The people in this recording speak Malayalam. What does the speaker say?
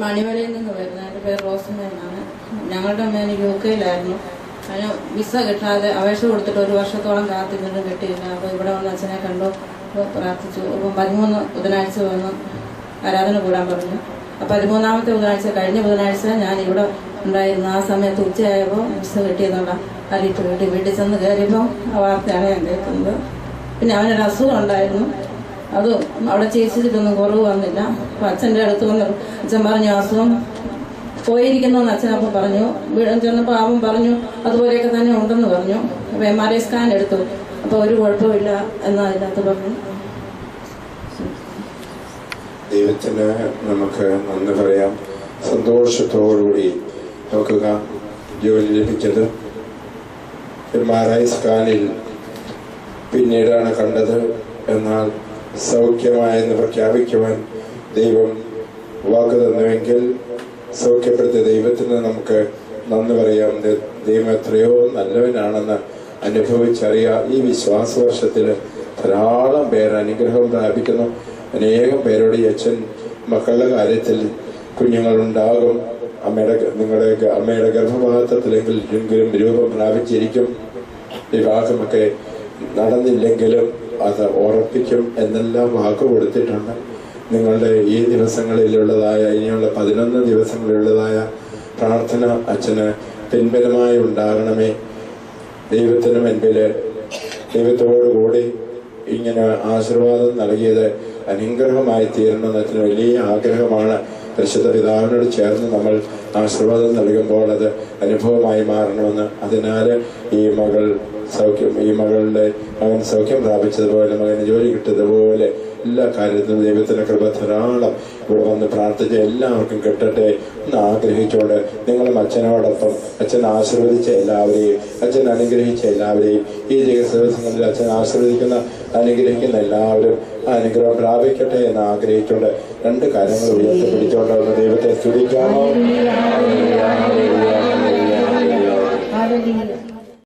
മണിമലയിൽ നിന്ന് വരുന്നത്. എൻ്റെ പേര് റോസമ്മ എന്നാണ്. ഞങ്ങളുടെ അമ്മ UK അതിന് വിസ കിട്ടാതെ അപേക്ഷ കൊടുത്തിട്ട് 1 വർഷത്തോളം കാത്തിരുന്നിട്ട് കിട്ടിയില്ല. അപ്പോൾ ഇവിടെ വന്ന് അച്ഛനെ കണ്ടു, പ്രാർത്ഥിച്ചു. അപ്പം 13 ബുധനാഴ്ച വന്ന് ആരാധന കൂടാൻ പറഞ്ഞു. അപ്പോൾ 13ാമത്തെ ബുധനാഴ്ച കഴിഞ്ഞ ബുധനാഴ്ച ഞാൻ ഇവിടെ ഉണ്ടായിരുന്നു. ആ സമയത്ത് ഉച്ചയായപ്പോൾ വിസ കിട്ടിയെന്നുള്ള അറിയിപ്പ് കിട്ടി. വീട്ടിൽ ചെന്ന് കയറിയപ്പോൾ ആ വാർത്തയാണ് ഞാൻ കേൾക്കുന്നത്. പിന്നെ അവനൊരു അസുഖം ഉണ്ടായിരുന്നു, അത് അവിടെ ചികിത്സിച്ചിട്ടൊന്നും കുറവ് വന്നില്ല. അപ്പോൾ അച്ഛൻ്റെ അടുത്ത് വന്ന് അച്ഛൻ പറഞ്ഞു അസുഖം പോയിരിക്കുന്നതെന്ന് അച്ഛനപ്പോൾ പറഞ്ഞു. വീടും ചെന്നപ്പോൾ അവൻ പറഞ്ഞു അതുപോലെയൊക്കെ തന്നെ ഉണ്ടെന്ന് പറഞ്ഞു. അപ്പോൾ MRI സ്കാൻ എടുത്തു. അപ്പോൾ ഒരു കുഴപ്പമില്ല എന്നാൽ അതിനകത്ത് പറഞ്ഞു. ദൈവത്തിന് നമുക്ക് നന്ദി പറയാം. സന്തോഷത്തോടുകൂടി നോക്കുക, ജോലി ലഭിച്ചത് MRI സ്കാനിൽ പിന്നീടാണ് കണ്ടത്. എന്നാൽ സൗഖ്യമായെന്ന് പ്രഖ്യാപിക്കുവാൻ ദൈവം വാക്ക് തന്നുവെങ്കിൽ സൗഖ്യപ്പെടുത്തിയ ദൈവത്തിന് നമുക്ക് നന്ദി പറയാം. ദൈവം എത്രയോ നല്ലവനാണെന്ന് അനുഭവിച്ചറിയാം. ഈ വിശ്വാസ വർഷത്തിൽ ധാരാളം പേർ അനുഗ്രഹം പ്രാപിക്കുന്നു. അനേകം പേരോട് ഈ അച്ഛൻ മക്കളുടെ കാര്യത്തിൽ കുഞ്ഞുങ്ങളുണ്ടാകും, നിങ്ങളുടെ അമ്മയുടെ ഗർഭപാത്രത്തിലെങ്കിലും രൂപം പ്രാപിച്ചിരിക്കും, വിവാഹമൊക്കെ നടന്നില്ലെങ്കിലും അത് ഉറപ്പിക്കും എന്നെല്ലാം വാക്ക് കൊടുത്തിട്ടുണ്ട്. നിങ്ങളുടെ ഈ ദിവസങ്ങളിലുള്ളതായ ഇനിയുള്ള 11 ദിവസങ്ങളിലുള്ളതായ പ്രാർത്ഥന അച്ഛന് പിൻബലമായി ഉണ്ടാകണമേ. ദൈവത്തിന് മുൻപിൽ ദൈവത്തോടുകൂടി ഇങ്ങനെ ആശീർവാദം നൽകിയത് അനുഗ്രഹമായി തീരണമെന്ന് അച്ഛന് വലിയ ആഗ്രഹമാണ്. പരിശുദ്ധ പിതാവിനോട് ചേർന്ന് നമ്മൾ ആശീർവാദം നൽകുമ്പോൾ അത് അനുഭവമായി മാറണമെന്ന്. അതിനാൽ ഈ മകളുടെ മകൻ സൗഖ്യം പ്രാപിച്ചതുപോലെ, മകന് ജോലി കിട്ടിയതുപോലെ എല്ലാ കാര്യത്തിലും ദൈവത്തിന്റെ കൃപ ധാരാളം ഇവിടെ വന്ന് പ്രാർത്ഥിച്ച എല്ലാവർക്കും കിട്ടട്ടെ എന്ന് ആഗ്രഹിച്ചുകൊണ്ട് നിങ്ങളും അച്ഛനോടൊപ്പം അച്ഛൻ ആശീർവദിച്ച എല്ലാവരെയും, അച്ഛൻ അനുഗ്രഹിച്ച എല്ലാവരെയും, ഈ ദിവസങ്ങളിൽ അച്ഛൻ അനുഗ്രഹിക്കുന്ന എല്ലാവരും ആ അനുഗ്രഹം പ്രാപിക്കട്ടെ എന്ന് ആഗ്രഹിച്ചുകൊണ്ട് 2 കാര്യങ്ങൾ ഉയർത്തിപ്പിടിച്ചുകൊണ്ട് ദൈവത്തെ സ്തുതിക്കാമോ.